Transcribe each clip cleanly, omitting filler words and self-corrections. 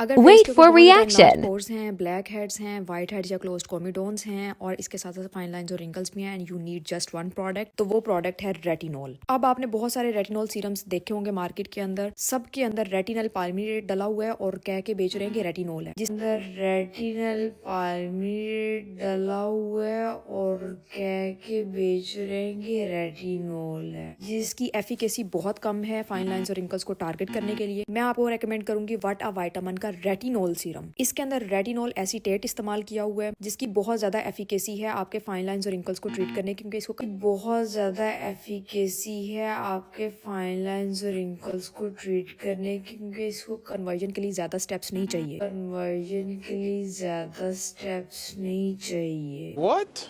अगर face Wait के ऊपर for बहुत ज़्यादा इनलार्ज reaction. पोर्स हैं, ब्लैक हेड्स हैं, वाइट हेड्स या क्लोज्ड कोमिडोन्स हैं और इसके साथ साथ फाइन लाइंस और रिंकल्स भी हैं and you need just one product, तो वो प्रोडक्ट है रेटिनॉल। अब आपने बहुत सारे रेटिनॉल सीरम्स देखे होंगे मार्केट के अंदर, सबके अंदर रेटिनल पाल्मिरेट डला हुआ है और कह के बेच रहे हैं कि रेटिनॉल है, जिसके अंदर रेटिनल पाल्मिरेट डला हुआ है और कह के बेच रहे हैं कि रेटिनॉल है, जिसकी एफिकेसी बहुत कम है फाइन लाइंस और रिंकल्स को टारगेट करने के लिए। मैं आपको रेकमेंड करूंगी वाट अ विटामिन का रेटिनॉल सीरम। इसके अंदर रेटिनॉल एसीटेट इस्तेमाल किया हुआ है, जिसकी बहुत ज्यादा एफिकेसी है आपके फाइन लाइंस और रिंकल्स को ट्रीट करने की, क्योंकि इसको बहुत ज्यादा एफिकेसी है आपके फाइन लाइंस और रिंकल्स को ट्रीट करने की, क्योंकि इसको कन्वर्जन के लिए ज्यादा स्टेप्स नहीं चाहिए, कन्वर्जन के लिए ज्यादा स्टेप्स नहीं चाहिए। What?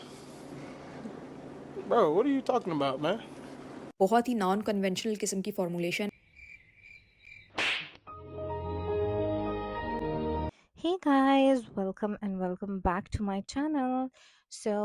Bro, what are you talking about, man? बहुत ही नॉन कन्वेंशनल किस्म की formulation. Hey guys, welcome and welcome back to my channel. So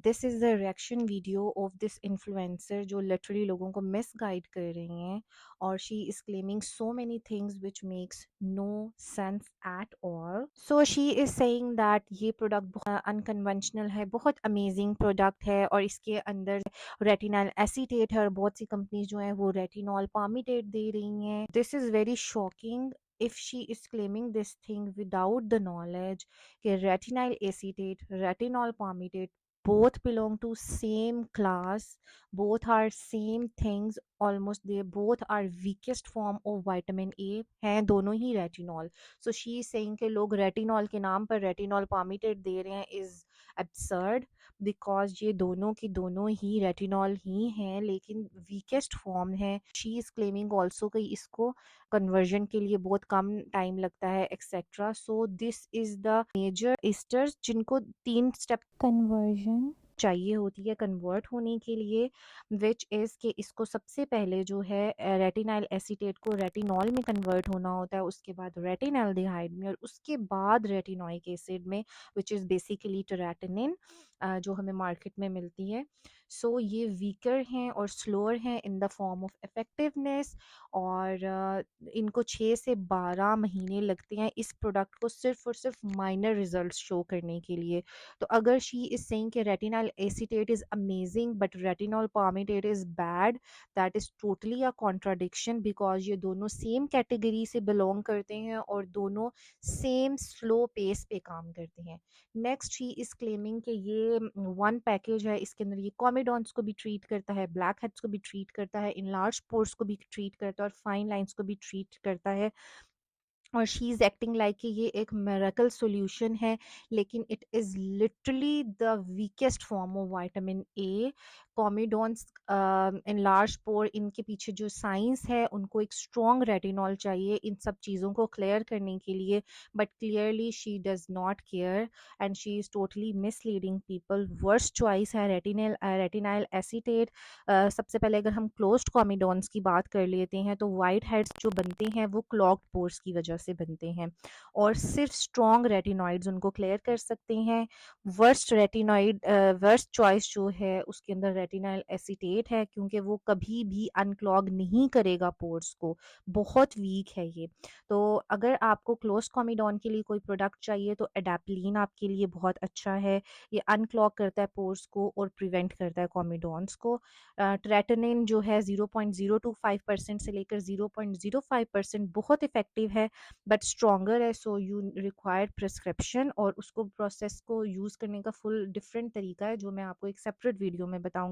this is the reaction video of this influencer जो literally लोगों को misguide कर रही हैं और she is claiming so many things which makes no sense at all. So she is saying that ये product बहुत unconventional है, बहुत amazing product है और इसके अंदर retinol acetate है और बहुत सी कंपनीज जो हैं वो retinol palmitate दे रही हैं. This is very shocking if she is claiming this thing without the knowledge कि retinol acetate, retinol palmitate both belong to same class, both are same things, almost they both are weakest form of vitamin A हैं दोनों ही retinol. So she is saying कि लोग retinol के नाम पर retinol palmitate दे रहे हैं is absurd because ये दोनों की दोनों ही retinol ही हैं लेकिन weakest form है. She is claiming also कि इसको कन्वर्जन के लिए बहुत कम टाइम लगता है etcetera. So this is the major esters जिनको 3 स्टेप कन्वर्जन चाहिए होती है कन्वर्ट होने के लिए, विच इज़ कि इसको सबसे पहले जो है रेटिनाइल एसीटेट को रेटिनॉल में कन्वर्ट होना होता है, उसके बाद रेटिनल्डिहाइड में और उसके बाद रेटिनोइक एसिड में, विच इज़ बेसिकली टेराटिनिन जो हमें मार्केट में मिलती है. सो ये वीकर हैं और स्लोअर हैं in the form of effectiveness और इनको 6 से 12 महीने लगते हैं इस प्रोडक्ट को सिर्फ और सिर्फ माइनर रिजल्ट्स शो करने के लिए. तो अगर शी इज सेइंग कि retinal acetate is amazing but retinol palmitate is bad, that is totally a contradiction because ये दोनों सेम कैटेगरी से बिलोंग करते हैं और दोनों सेम स्लो पेस पे काम करते हैं. नेक्स्ट शी इज क्लेमिंग कि ये वन पैकेज है, इसके अंदर ये कॉमेडॉन्स को भी ट्रीट करता है, ब्लैक हेड्स को भी ट्रीट करता है, इनलार्ज पोर्स को भी ट्रीट करता है और फाइन लाइंस को भी ट्रीट करता है. और शी इज़ एक्टिंग लाइक कि ये एक मेरेकल सॉल्यूशन है, लेकिन it is literally the weakest form of vitamin A. Comedones in large pore, इनके पीछे जो साइंस है उनको एक स्ट्रॉन्ग रेटिनॉल चाहिए इन सब चीज़ों को क्लियर करने के लिए, but clearly she does not care and she is totally misleading people. Worst choice है रेटिनाइल एसीटेट. सबसे पहले अगर हम क्लोज्ड कॉमेडॉन्स की बात कर लेते हैं तो वाइट हेड्स जो बनते हैं वो क्लॉग्ड पोर्स की वजह से बनते हैं और सिर्फ स्ट्रॉन्ग रेटिनॉइड्स उनको क्लियर कर सकते हैं. वर्स्ट चॉइस जो है उसके अंदर रेटिनाइल एसीटेट है क्योंकि वो कभी भी अनक्लॉग नहीं करेगा पोर्स को, बहुत वीक है ये. तो अगर आपको क्लोज कॉमेडॉन के लिए कोई प्रोडक्ट चाहिए तो एडाप्लिन आपके लिए बहुत अच्छा है. ये अनक्लॉग करता है पोर्स को और प्रिवेंट करता है कॉमेडॉन्स को. ट्रेटनिन जो है 0.025% से लेकर 0.05% बहुत इफेक्टिव है बट स्ट्रॉन्गर है. सो यू रिक्वायर प्रिस्क्रिप्शन और उसको प्रोसेस को यूज़ करने का फुल डिफरेंट तरीका है जो मैं आपको एक सेपरेट वीडियो में बताऊंगी.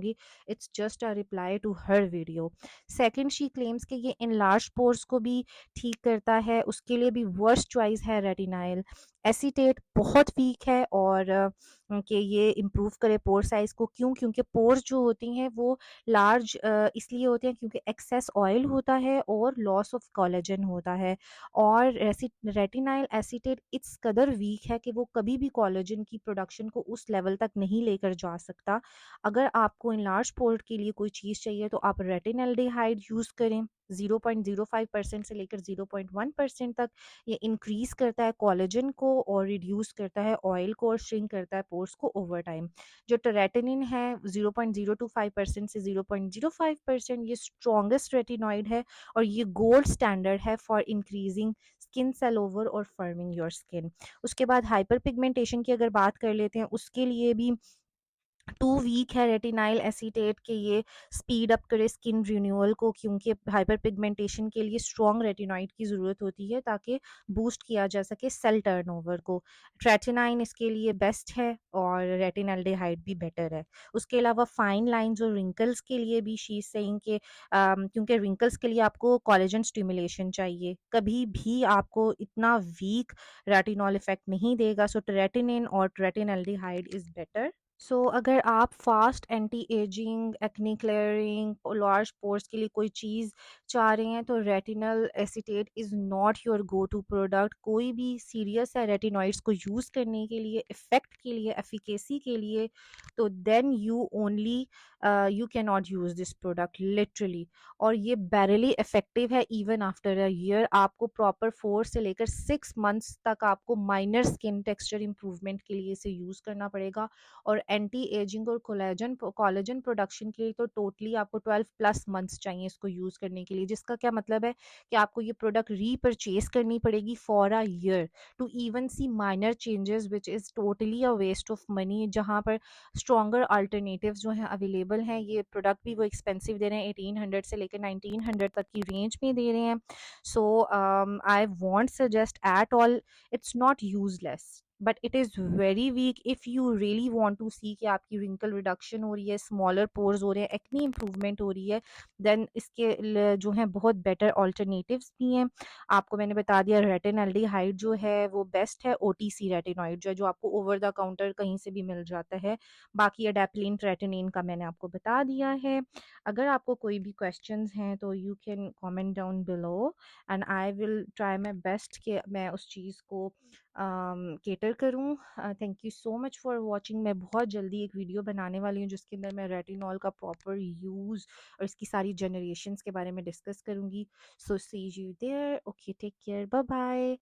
It's just a reply to her video. Second she claims कि ये इन लार्ज पोर्स को भी ठीक करता है, उसके लिए भी वर्स्ट चॉइस है रेटिनाइल एसीटेट. बहुत वीक है और कि ये इम्प्रूव करे पोर साइज़ को. क्यों? क्योंकि पोर्स जो होती हैं वो लार्ज इसलिए होते हैं क्योंकि एक्सेस ऑयल होता है और लॉस ऑफ कोलेजन होता है और रेटिनाइल एसीटेट इस कदर वीक है कि वो कभी भी कोलेजन की प्रोडक्शन को उस लेवल तक नहीं लेकर जा सकता. अगर आपको इन लार्ज पोर्ट के लिए कोई चीज़ चाहिए तो आप रेटिनल्डिहाइड यूज़ करें. 0.05% से लेकर 0.1% तक ये इंक्रीज करता है कोलेजन को और रिड्यूस करता है ऑयल को और श्रिंक करता है पोर्स को ओवर टाइम. जो टेरेटिनिन है 0.025% से 0.05% ये स्ट्रॉन्गेस्ट रेटिनॉइड है और ये गोल्ड स्टैंडर्ड है for increasing skin cell over और फर्मिंग योर स्किन। उसके बाद हाइपर पिगमेंटेशन की अगर बात कर लेते हैं, उसके लिए भी टू वीक है रेटिनाइल एसीटेट के, ये स्पीड अप करे स्किन रिन्यूअल को, क्योंकि हाइपर पिगमेंटेशन के लिए स्ट्रॉन्ग रेटिनॉइड की ज़रूरत होती है ताकि बूस्ट किया जा सके सेल टर्नओवर को। ट्रेटिनाइन इसके लिए बेस्ट है और रेटिनल्डेहाइड भी बेटर है। उसके अलावा फाइन लाइंस और रिंकल्स के लिए भी शी सेइंग के क्योंकि रिंकल्स के लिए आपको कोलेजन स्टिमुलेशन चाहिए, कभी भी आपको इतना वीक रेटिनॉल इफेक्ट नहीं देगा। सो ट्रेटिनिन और ट्रेटिनल्डेहाइड इज़ बेटर। सो अगर आप fast anti ageing, acne clearing, large pores के लिए कोई चीज़ चाह रहे हैं, तो retinal acetate is not your go to product. कोई भी सीरियस है रेटिनॉइड्स को यूज़ करने के लिए, इफ़ेक्ट के लिए, एफिकेसी के लिए, तो then you only you can not use this product literally. और ये बैरली इफेक्टिव है इवन आफ्टर अ ईयर। आपको प्रॉपर 4 से लेकर 6 मंथ्स तक आपको माइनर स्किन टेक्सचर इंप्रूवमेंट के लिए इसे यूज़ करना पड़ेगा। और एंटी एजिंग और कोलेजन कोलेजन प्रोडक्शन के लिए तो टोटली आपको 12+ मंथ्स चाहिए इसको यूज़ करने के लिए, जिसका क्या मतलब है कि आपको ये प्रोडक्ट रीपरचेज करनी पड़ेगी for a year to even see minor changes, which is totally a waste of money. जहाँ पर स्ट्रॉन्गर अल्टरनेटिव्स जो हैं अवेलेबल हैं, ये प्रोडक्ट भी वो एक्सपेंसिव दे रहे हैं, 1800 से लेकर 1900 तक की रेंज में दे रहे हैं। So I want suggest at all, it's not useless but it is very weak if you really want to see कि आपकी wrinkle reduction हो रही है, smaller pores हो रहे हैं, acne improvement हो रही है, then इसके जो हैं बहुत better alternatives भी हैं। आपको मैंने बता दिया retinaldehyde जो है वो best है, OTC retinoid जो है, जो आपको over the counter कहीं से भी मिल जाता है। बाकी adapalene tretinoin का मैंने आपको बता दिया है। अगर आपको कोई भी questions हैं तो you can comment down below and I will try my best कि मैं उस चीज़ को केटर करूँ। Thank you so much for watching. मैं बहुत जल्दी एक वीडियो बनाने वाली हूँ जिसके अंदर मैं रेटिनॉल का प्रॉपर यूज़ और इसकी सारी जनरेशन्स के बारे में डिस्कस करूँगी। So see you there. Okay, take care, bye bye.